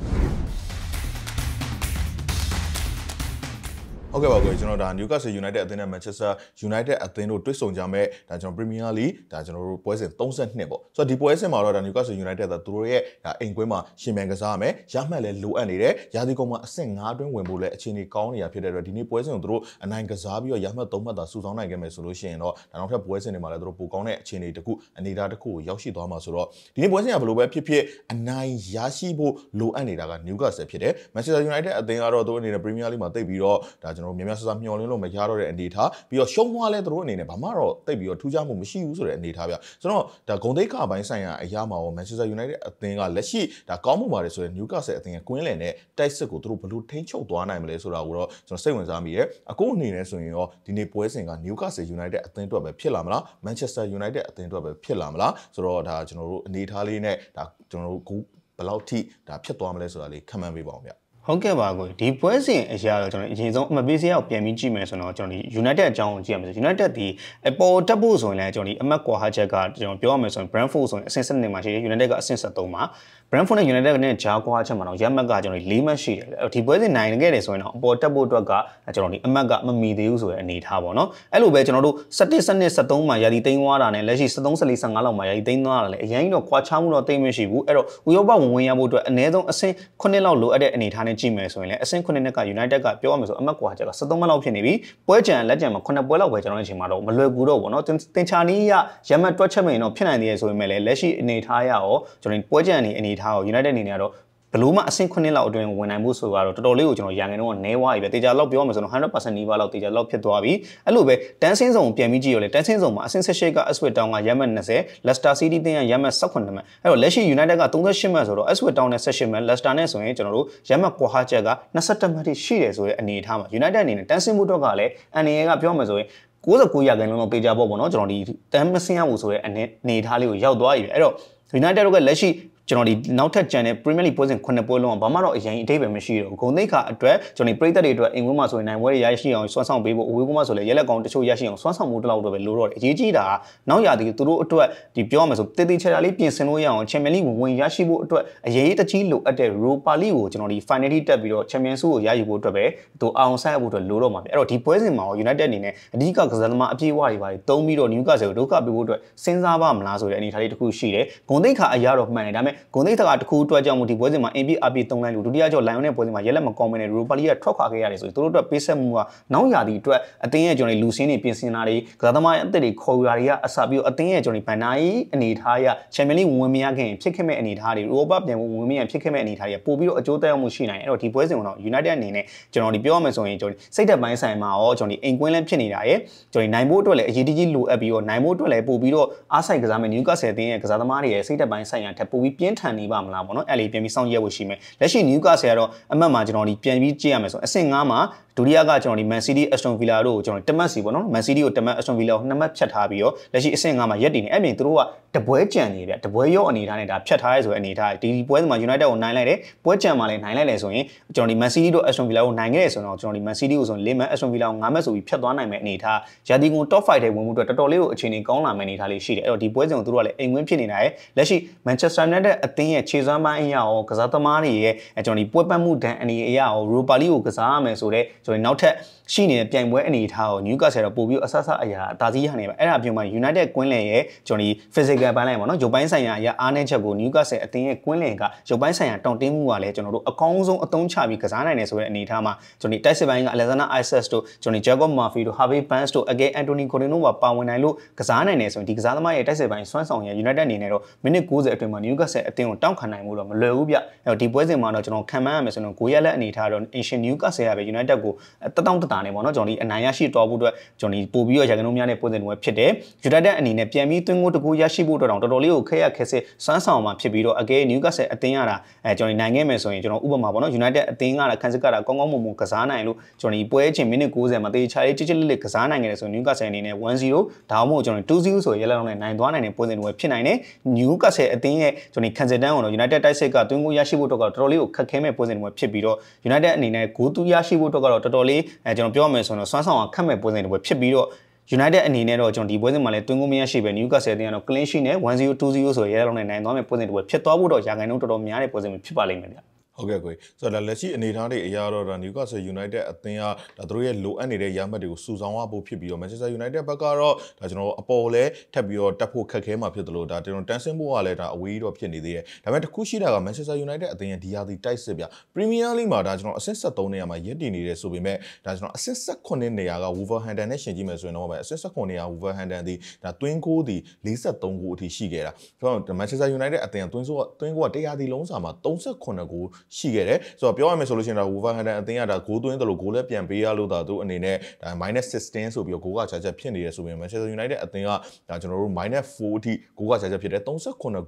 ဟု ဟုတ်ကဲ့ပါကိုကျွန်တော်ဒါ Newcastle United အသင်းနဲ့ Manchester United အသင်းတို့တွေ့ဆုံကြမဲ့ဒါကျွန်တော် Premier League ဒါကျွန်တော်တို့ပွဲစဉ်32ပေါ့ဆိုတော့ဒီပွဲစဉ်မှာတော့ဒါ Newcastle United ကသူတို့ရဲ့ဒါအိမ်ကွင်းမှာရှင်မြန်ကစားရမယ်ရမှတ်လည်းလိုအပ်နေတယ်ရာသီကုန်မှာအဆင့်9အတွင်းဝင်ဖို့လည်းအခြေအနေကောင်းနေတာဖြစ်တဲ့အတွက်ဒီနေ့ပွဲစဉ်ကိုသူတို့အနိုင်ကစားပြီးတော့ရမှတ်3မှတ်သာစုဆောင်းနိုင်ခဲ့မယ်ဆိုလို့ရှိရင်တော့ဒါနောက်ထပ်ပွဲစဉ်တွေမှာလည်းသူတို့ပိုကောင်းတဲ့အခြေအနေတစ်ခုအနေအထားတစ်ခုကိုရောက်ရှိသွားမှာဆိုတော့ဒီနေ့ပွဲစဉ်ကဘယ်လိုပဲဖြစ်ဖြစ်အနိုင်ရရှိဖို့လိုအပ်နေတာက Newcastle ဖြစ်တယ် Manchester United အသင်းကတော့သူတို့အနေနဲ့ Premier League မှာတိတ်ပြီးတော့ဒါကျွန်တော်များများဆဆမျှော်လင့်လို့မရတော့တဲ့အနေအထားပြီးတော့ရှုံးသွားလဲသူတို့အနေနဲ့ဘာမှတော့တိတ်ပြီးတော့ထူးခြားမှုမရှိဘူးဆိုတဲ့အနေအထားဗျကျွန်တော်ဒါဂုံသိက္ခာပိုင်းဆိုင်ရာအရာမှာရော Manchester United အသင်းကလက်ရှိဒါကောင်းမှုပါတယ်ဆိုတဲ့ Newcastle အသင်းရဲ့ကွင်းလယ်နဲ့တိုက်စစ်ကိုသူတို့ဘယ်လိုထိန်းချုပ်သွားနိုင်မလဲဆိုတာကိုတော့ကျွန်တော်စိတ်ဝင်စားမိတယ်အခုအနေနဲ့ဆိုရင်ရောဒီနေ့ပွဲစဉ်က Newcastle United အသင်းအတွက်ပဲဖြစ်လာမလား Manchester United အသင်းအတွက်ပဲဖြစ်လာမလားဆိုတော့ဒါကျွန်တော်တို့အနေအထားလေးနဲ့ဒါကျွန်တော်တို့ဘယ်လောက်ထိဒါဖြစ်သွားမလဲဆိုတာလေးခန့်မှန်းပေးပါအောင်ဗျဟုတ်ကဲ့ပါကိုဒီပွဲစဉ်အရာတော့ကျွန်တော်အရင်ဆုံးအမပေးစရာကိုပြန်ပြီးကြည့်မယ်ဆိုတော့ကျွန်တော်ဒီ United အကြောင်းကိုကြည့်ရမယ်ဆို United ဒီအပေါ်တက်ဖို့ဆိုရင်လည်းကျွန်တော်ဒီအမတ်ကွာဟာချက်ကကျွန်တော်ပြောရမယ်ဆိုရင် Brentford ဆိုရင်အဆင့်7မှာရှိတယ် United ကအဆင့်73မှာ Brentford နဲ့ United နဲ့ဂျာကွာချက်မှာတော့ရမှတ်ကကျွန်တော်4မှတ်ရှိတယ်ဒီပွဲစဉ်နိုင်ခဲ့တယ်ဆိုရင်တော့အပေါ်တက်ဖို့အတွက်ကကျွန်တော်ဒီအမတ်ကမမီသေးဘူးဆိုတဲ့အနေထားပေါ့နော်အဲ့လိုပဲကျွန်တော်တို့17 13မှာရာသီသိမ်းသွားတာနဲ့လက်ရှိ13 14 15လောက်မှာရာသီသိမ်းသွားတာလည်းအရင်တော့ခွာချမှုတော့တိတ်မရှိဘူးအဲ့တော့ဥရောပဝင်ရဖို့အတွက်အနည်းဆုံးအဆင့်9လောက်လိုအပ်တဲ့အနေထားနဲ့ကြည့်မယ်ဆိုရင်လည်းအဆင့်9နှစ်က United ကပြောရမယ်ဆိုအမတ်ကွာချက်က73မှတ်လောက်ဖြစ်နေပြီပွဲကြံလက်ကြံမှာ9ပွဲလောက်ပဲကျွန်တော်အချိန်မှာတော့မလွယ်ကူတော့ဘောနော်တင်ချာနီးရရမှတ်တွက်ချက်မယ်တော့ဖြစ်နိုင်သေးတယ်ဆိုပေမဲ့လည်းလက်ရှိအနေထားရရောကျွန်တော်ပွဲကြံအနေထားရော United အနေနဲ့ကတော့ဘလို့မှအဆင့်9လောက်အတွင်းဝင်နိုင်မှုဆိုတော့တော်တော်လေးကိုကျွန်တော်ရန်ကုန်တော့နဲဝါးပြီပဲတေချာလောက်ပြောရမယ်ဆိုတော့ 100% နီးပါးလောက်တေချာလောက်ဖြစ်သွားပြီအဲ့လိုပဲတန်းစင်းစုံပြန်ပြီးကြည့်ရလေတန်းစင်းစုံမှာအဆင့်18က Ipswich Town ကရမှတ်20 Leicester City တင်းကရမှတ်18မှတ်အဲ့တော့လက်ရှိ United က38မှတ်ဆိုတော့ Ipswich Town နဲ့18မှတ် Leicester နဲ့ဆိုရင်ကျွန်တော်တို့ရမှတ်ကွာဟာချက်က21မှတ်ရှိတယ်ဆိုတဲ့အနေအထားမှာ United အနေနဲ့တန်းစင်းမှုတော့ကလည်းအန်နီကပြောမယ်ဆိုရင်99ရာခိုင်နှုန်းလောက်တေချာပေါ့ပေါ့နော်ကျွန်တော်ဒီတန်းမစင်းရဘူးဆိုတဲ့အနေအထားလေးကိုရောက်သွားပြီအဲ့တော့ United တို့ကလက်ရှိကျွန်တော်ဒီနောက်ထပ်ကျန်တဲ့ Premier League ပွဲစဉ်9ပွဲလုံးကဘာမှတော့အရင်အတိတ်ပဲမရှိတော့ဘူးဂုံသိက္ခာအတွက်ကျွန်တော်ဒီပရိသတ်တွေအတွက်အင်ကွင်းမှာဆိုရင်နိုင်ပွဲတွေရရှိအောင်စွမ်းဆောင်ပေးဖို့အဝေးကွင်းမှာဆိုလည်းရဲလက်ကောင်တချို့ရရှိအောင်စွမ်းဆောင်မှုတလောက်တော့ပဲလိုတော့တယ်အရေးကြီးတာကနောက်ရာသီသူတို့အတွက်ဒီပြောရမယ်ဆိုတည်တည်ချာချာလေးပြင်ဆင်လို့ရအောင် Champions League ဝင်ရရှိဖို့အတွက်အရေးတကြီးလိုအပ်တဲ့ Europa League ကိုကျွန်တော်ဒီ Final တက်ပြီးတော့ Champions League ကိုရယူဖို့အတွက်ပဲသူအောင်ဆိုင်ဖို့အတွက်လိုတော့မှာပဲအဲ့တော့ဒီပွဲစဉ်မှာ United အနေနဲ့အဓိကကစားသမားအပြည့်အဝတွေပါတုံးပြီးတော့ Newcastle ကိုဒုက္ခပေးဖို့အတွက်စဉ်းစားပါမလားဆိုတဲ့အနေအထားလေးတစ်ခုရှိတယ်ဂုံသိက္ခာအရာတော့မှန်တယ်ဒါပေမဲ့ဂုံသိက္ခာတစ်ခုအတွက်ကြောင့်ဒီပွဲစဉ်မှာ NB RP 3လိုင်းလို့ဒုတိယကျော် Lion နဲ့ပွဲစဉ်မှာရက်လက်မကောင်းမနဲ့ Europa League ကထွက်ခွာခဲ့ရတယ်ဆိုရင်တို့အတွက်ပေးဆက်မှုကနောက်ရာသီအတွက်အသင်းရဲ့ကျွန်တော်လူစင်းတွေပြင်ဆင်တာတွေကစားသမားအသစ်တွေခေါ်ယူတာတွေကအစပြီးတော့အသင်းရဲ့ကျွန်တော်ဘန်နာကြီးအနေထားရ Champions League ဝင်မရခင်ဖြစ်ခဲ့မဲ့အနေထားတွေ Europa ပြန်ဝင်မရဖြစ်ခဲ့မဲ့အနေထားတွေပို့ပြီးတော့အကျိုးသက်ရောက်မှုရှိနိုင်တယ်အဲ့တော့ဒီပွဲစဉ်ကတော့ United အနေနဲ့ကျွန်တော်ဒီပြောရမယ်ဆိုရင်ကျွန်တော်စိတ်သက်ပိုင်းဆိုင်မှာရောကျွန်တော်ဒီအိမ်ကွင်းလည်းဖြစ်နေတာရယ်ကျွန်တော်နိုင်ဖို့အတွက်လည်းအရေးကြီးလိုအပ်ပြီးတော့နိုင်ဖို့အတွက်လည်းပို့ပြီးတော့အားဆိုင်ကစားမဲ့ Newcastle အသင်းရဲ့ကစားသမားတွေရဲ့စိတ်သက်ပိုင်းဆိုင်ရာထပ်ပို့ပြီးပြင်းထန်နေပါမလားပေါ့နော်အဲ့လေပြန်ပြီးစောင့်ရဖို့ရှိမယ်လက်ရှိ Newcastle ကတော့အမှတ်မှာကျွန်တော်ဒီပြန်ပြီးကြည့်ရမယ်ဆိုအဆင့်9မှာဒုတိယကကျွန်တော်ဒီ Man City Aston Villa တို့ကိုကျွန်တော်တမတ်စီပေါ့နော် Man City ကိုတမတ် Aston Villa ကို2မှတ်ဖြတ်ထားပြီးတော့လက်ရှိအဆင့်9မှာရက်တည်နေအဲ့ပြင်သူတို့ကတပွဲကြံနေဗျတပွဲရောအနေထားနဲ့ဒါဖြတ်ထားရဲဆိုတဲ့အနေထားဒီပွဲမှာ United ကိုနိုင်လိုက်တယ်ပွဲကြံမှာလည်းနိုင်လိုက်တယ်ဆိုရင်ကျွန်တော်ဒီ Man City တို့ Aston Villa ကိုနိုင်ခဲ့တယ်ဆိုတော့ကျွန်တော်ဒီ Man City ကိုဆိုရင်4မှတ် Aston Villa ကို5မှတ်ဆိုပြီးဖြတ်သွားနိုင်မယ့်အနေထားရာသီကုန် Top 5ထဲဝင်မှုအတွက်တော်တော်လေးကိုအခြေအနေကောင်းလာမယ့်အနေထားလေးရှိတယ်အဲ့တော့ဒီပွဲစဉ်ကိုသူတို့ကလည်းအိမ်ဝင်ဖြစ်နေတာရယ်လက်ရှိ Manchester United အသင်းရဲ့ခြေစွမ်းပိုင်းအရာရောကစားသမားတွေရဲ့ကျွန်တော်ဒီပွဲပတ်မှုဒဏ်အနေအရာရော Europa League ကိုကစားရမယ်ဆိုတော့ကျွန်တော်နောက်ထပ်ရှိနေတဲ့ပြိုင်ပွဲအနေထားကို Newcastle တော့ပို့ပြီးအဆအဆအရာအသာစီးရနေပါအဲ့ဒါပြောမှ United ကွင်းလယ်ရဲ့ကျွန်တော်ဒီ physical ပိုင်းလိုက်ပါတော့ရုပ်ပိုင်းဆိုင်ရာအရာအားနည်းချက်ကို Newcastle အသင်းရဲ့ကွင်းလယ်ကရုပ်ပိုင်းဆိုင်ရာတောင့်တင်းမှုကလည်းကျွန်တော်တို့အကောင်းဆုံးအသုံးချပြီးကစားနိုင်တယ်ဆိုတဲ့အနေထားမှာကျွန်တော်ဒီတိုက်စစ်ပိုင်းက Alexander Isak တို့ကျွန်တော်ဒီ Jacob Murphy တို့ Harvey Barnes တို့အကဲ Anthony Gordon တို့ပါဝင်နိုင်လို့ကစားနိုင်တယ်ဆိုရင်ဒီကစားသမားရဲ့တိုက်စစ်ပိုင်းစွမ်းဆောင်ရ United အနေနဲ့တော့မိနစ်90အတွင်းမှာ Newcastle အသင်းကိုတောင့်ခံနိုင်မှုတော့မလွယ်ဘူးဗျအဲ့တော့ဒီပွဲစဉ်မှာတော့ကျွန်တော်ခံမှန်းရမယ်ဆိုတော့ကိုရလက်အနေထားတော့ Asian Newcastle ရပဲ United ကိုတတောင့်တတာနေပေါ့နော်ကျွန်တော်ဒီအနိုင်ရရှိတော်ဖို့အတွက်ကျွန်တော်ဒီပို့ပြီးတော့ရာခိုင်နှုန်းများတဲ့ပွဲစဉ်တွေဖြစ်တယ် United အနေနဲ့ပြန်ပြီးသွင်းကိုတကူရရှိဖို့အတွက်တော်တော်လေးကိုခက်ရခက်စစ်စွမ်းဆောင်မှာဖြစ်ပြီးတော့အကဲ Newcastle အသင်းရတာကျွန်တော်နိုင်ခဲ့မယ်ဆိုရင်ကျွန်တော်ဥပမာပေါ့နော် United အသင်းကတာခန်းစစ်ကတာကောင်းကောင်းမွန်မွန်ကစားနိုင်လို့ကျွန်တော်ဒီပွဲချင်းမိနစ်90မှာတေချာလေးချစ်ချစ်လေးကစားနိုင်ခဲ့တယ်ဆိုရင် Newcastle အနေနဲ့ 1-0 ဒါမှမဟုတ်ကျွန်တော်2-0ဆိုရဲလက်လုံးနဲ့နိုင်သွားနိုင်တဲ့ပွဲစဉ်တွေဖြစ်နိုင်တယ် Newcastle အသင်းရဲ့ကျွန်တော်ဒီခန်းစစ်တန်းကိုတော့ United တိုက်စစ်ကသွင်းကိုရရှိဖို့အတွက်တော်တော်လေးကိုခက်ခဲမဲ့ပွဲစဉ်တွေဖြစ်ပြီးတော့ United အနေနဲ့ဂိုးတူရရှိဖို့အတွက်ကတော့တော်တော်လေးကျွန်တော်ပြောမယ်ဆိုတော့စွမ်းဆောင်ခက်မဲ့ပွဲစဉ်တွေဖြစ်ပြီးတော့ United အနေနဲ့တော့ကျွန်တော်ဒီပွဲစဉ်မှာလည်းတွင်းကိုမရရှိပဲ Newcastle အသင်းကတော့ clean sheet နဲ့ 1-0 2-0ဆိုရဲလုံးနဲ့နိုင်သွားမဲ့ပွဲစဉ်တွေဖြစ်သွားဖို့တော့ရာခိုင်နှုန်းတော်တော်များတဲ့ပွဲစဉ်ဖြစ်ပါလိမ့်မယ်ဗျ ဟုတ်ကဲ့ကိုဆိုတော့လက်ရှိအနေအထားတွေအရာတော့ဒါ Newcastle United အသင်းကဒါတို့ရဲ့လိုအပ်နေတဲ့ရမှတ်တွေကိုစုဆောင်းဖို့ဖြစ်ပြီးတော့ Manchester United ဘက်ကတော့ဒါကျွန်တော်အပေါ်လဲထပ်ပြီးတော့တက်ဖို့ခက်ခဲမှာဖြစ်တယ်လို့ဒါကျွန်တော်တန်းဆင်းဖို့ကလည်းဒါအဝေးတော့ဖြစ်နေသေးတယ်ဒါပေမဲ့တခုရှိတာက Manchester United အသင်းရဲ့ဒီဟာဒီတိုက်စစ်ပြ Premier League မှာဒါကျွန်တော်အဆင့်73နေရာမှာရပ်တည်နေတယ်ဆိုပေမဲ့ဒါကျွန်တော်အဆင့်18နေရာက Wolverhampton နဲ့ရှင်ကြည့်မယ်ဆိုရင်တော့ပဲအဆင့်18နေရာ Wolverhampton ဒီဒါတွင်းကိုဒီ43ဂိုးအထိရှိခဲ့တာဆိုတော့ Manchester United အသင်းကတွင်းကို100ဒီလုံးစာမှာ38ဂိုးရှိခဲ့တယ်ဆိုတော့ပြောရမယ်ဆိုလို့ရှိရင်ဒါ Wolverhampton အသင်းကဒါဂိုးသွင်းတယ်လို့ဂိုးလည်းပြန်ပေးရလို့ဒါသူအနေနဲ့ဒါ -16 ဆိုပြီးတော့ဂိုးကချာချက်ဖြစ်နေတယ်ဆိုရင် Manchester United အသင်းကဒါကျွန်တော်တို့ -4 အထိဂိုးကချာချက်ဖြစ်တယ်38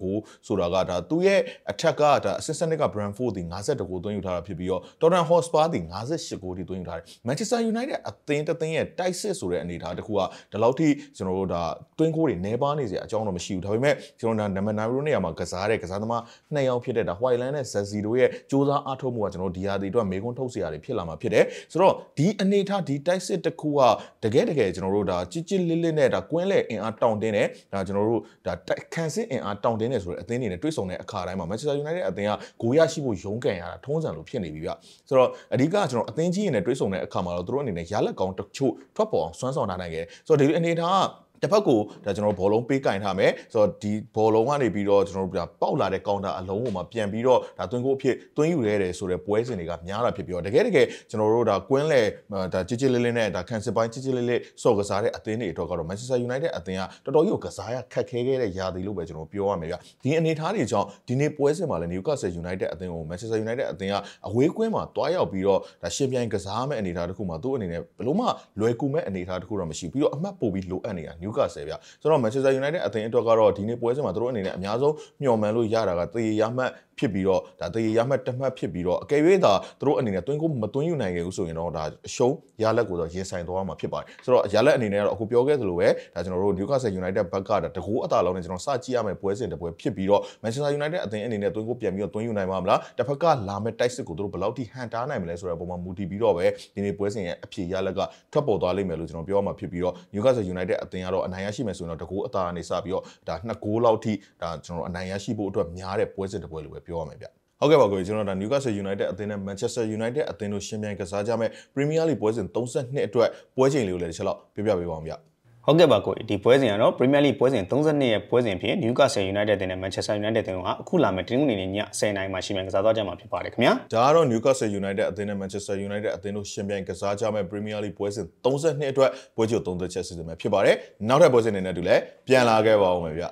ဂိုးဆိုတာကဒါသူ့ရဲ့အထက်ကဒါ assistant က Brentford ဒီ52ဂိုးသွင်းယူထားတာဖြစ်ပြီးတော့ Tottenham Hotspur ဒီ58ဂိုးထိသွင်းယူထားတယ် Manchester United အသင်းတစ်သင်းရဲ့တိုက်စစ်ဆိုတဲ့အနေအထားတစ်ခုကဒီလောက်ထိကျွန်တော်တို့ဒါတွင်းဂိုးတွေနေပါနေစရာအကြောင်းတော့မရှိဘူးဒါပေမဲ့ကျွန်တော်နံပါတ်9ရိုးနေရာမှာကစားသမား2ယောက်ဖြစ်တဲ့ဒါ Whiteland နဲ့ Zazi တို့ရဲ့စူးစမ်းအားထုတ်မှုကကျွန်တော်ဒီဟာဒီအတွက်မေကွန်းထုတ်စရာတွေဖြစ်လာမှာဖြစ်တယ်ဆိုတော့ဒီအနေထားဒီတိုက်စစ်တစ်ခုကတကယ်ကျွန်တော်တို့ဒါကြစ်လစ်နဲ့ဒါကွင်းလဲအင်အားတောင်းတင်းတယ်ဒါကျွန်တော်တို့ဒါခံစစ်အင်အားတောင်းတင်းတယ်ဆိုတဲ့အသင်းတွေနဲ့တွေ့ဆုံတဲ့အခါတိုင်းမှာ Manchester United အသင်းကဂိုးရရှိဖို့ရုန်းကန်ရတာထုံးစံလိုဖြစ်နေပြီဗျဆိုတော့အဓိကကျွန်တော်အသင်းကြီးတွေနဲ့တွေ့ဆုံတဲ့အခါမှာတော့သူတို့အနေနဲ့ရလက်ကောင်းတချို့ထွက်ပေါ်အောင်စွမ်းဆောင်ထားနိုင်ခဲ့ဆိုတော့ဒီအနေထားကတစ်ဖက်ကိုဒါကျွန်တော်ဘောလုံးပေးကင်ထားမယ်ဆိုတော့ဒီဘောလုံးကနေပြီးတော့ကျွန်တော်တို့ပေါက်လာတဲ့ကောင်တာအလုံးကိုမှပြန်ပြီးတော့ဒါသွင်းကိုအဖြစ်သွင်းယူရဲတယ်ဆိုတဲ့ပွဲစဉ်တွေကများတာဖြစ်ပြီးတော့တကယ်ကျွန်တော်တို့ဒါကွင်းလေဒါကြစ်လေးနဲ့ဒါကန်စစ်ပိုင်းကြစ်လေးစော့ကစားတဲ့အသင်းတွေအတွက်ကတော့ Manchester United အသင်းကတော်တော်ကြီးကိုကစားရခက်ခဲခဲ့တဲ့ယာတီလို့ပဲကျွန်တော်ပြောရမယ်ဗျဒီအနေထားတွေကြောင့်ဒီနေ့ပွဲစဉ်မှာလည်း Newcastle United အသင်းကို Manchester United အသင်းကအဝေးကွင်းမှာတွားရောက်ပြီးတော့ဒါရှင်ပြိုင်ကစားမဲ့အနေထားတစ်ခုမှာသူ့အနေနဲ့ဘလို့မှလွယ်ကူမဲ့အနေထားတစ်ခုတော့မရှိပြီးတော့အမှတ်ပို့ပြီးလိုအပ်နေတာ Newcastleဆိုတော့ Manchester United အသင်းအတွက်ကတော့ဒီနေ့ပွဲစဉ်မှာသူတို့အနေနဲ့အများဆုံးမျှော်မှန်းလို့ရတာကသေရမှတ်ဖြစ်ပြီးတော့ဒါသေရမှတ်တစ်မှတ်ဖြစ်ပြီးတော့အကယ်၍သာသူတို့အနေနဲ့တွင်းကိုမတွင်းယူနိုင်ခဲ့ဘူးဆိုရင်တော့ဒါအရှုံးရလက်ကိုတော့ရင်ဆိုင်သွားမှာဖြစ်ပါတယ်ဆိုတော့ရလက်အနေနဲ့ကတော့အခုပြောခဲ့သလိုပဲဒါကျွန်တော်တို့ Newcastle United ဘက်ကတကူအသာလုံးနဲ့ကျွန်တော်စကြည့်ရမယ့်ပွဲစဉ်တစ်ပွဲဖြစ်ပြီးတော့ Manchester United အသင်းအနေနဲ့တွင်းကိုပြန်ပြီးတော့တွင်းယူနိုင်မှာမလားတစ်ဖက်ကလာမယ့်တိုက်စစ်ကိုသူတို့ဘယ်လောက်ထိဟန်တားနိုင်မလဲဆိုတဲ့အပေါ်မှာမူတည်ပြီးတော့ပဲဒီနေ့ပွဲစဉ်ရဲ့အဖြေရလက်ကထွက်ပေါ်သွားလိမ့်မယ်လို့ကျွန်တော်ပြောရမှာဖြစ်ပြီးတော့ Newcastle United အသင်းကတော့အနိုင်ရရှိမယ်ဆိုရင်တော့တကူအသာကနေစပြီးတော့ဒါ2ဂိုးလောက်ထိဒါကျွန်တော်အနိုင်ရရှိဖို့အတွက်များတဲ့ပွဲစဉ်တစ်ပွဲလို့ပဲပြောရမယ်ဗျဟုတ်ကဲ့ပါကိုကျွန်တော်ဒါ Newcastle United အသင်းနဲ့ Manchester United အသင်းတို့ရှင်ပြိုင်ကစားကြမဲ့ Premier League ပွဲစဉ်32အတွက်ပွဲချိန်လေးကိုလည်းတစ်ချက်လောက်ပြပြပေးပါအောင်ဗျဟုတ်ကဲ့ပါကိုဒီပွဲစဉ်ကတော့ Premier League ပွဲစဉ်32ရဲ့ပွဲစဉ်ဖြစ် Newcastle United နဲ့ Manchester United တင်ကအခုလာမဲ့တင်းဦးနေည10:00နာရီမှာရှင်ပြိုင်ကစားသွားကြမှာဖြစ်ပါတယ်ခင်ဗျာဒါကတော့ Newcastle United အသင်းနဲ့ Manchester United အသင်းတို့ရှင်ပြိုင်ကစားကြမဲ့ Premier League ပွဲစဉ်32အတွက်ပွဲချိန်30ချက်စီစဉ်မှာဖြစ်ပါတယ်နောက်ထပ်ပွဲစဉ်တွေနဲ့တူလည်းပြန်လာခဲ့ပါဦးမယ်ဗျ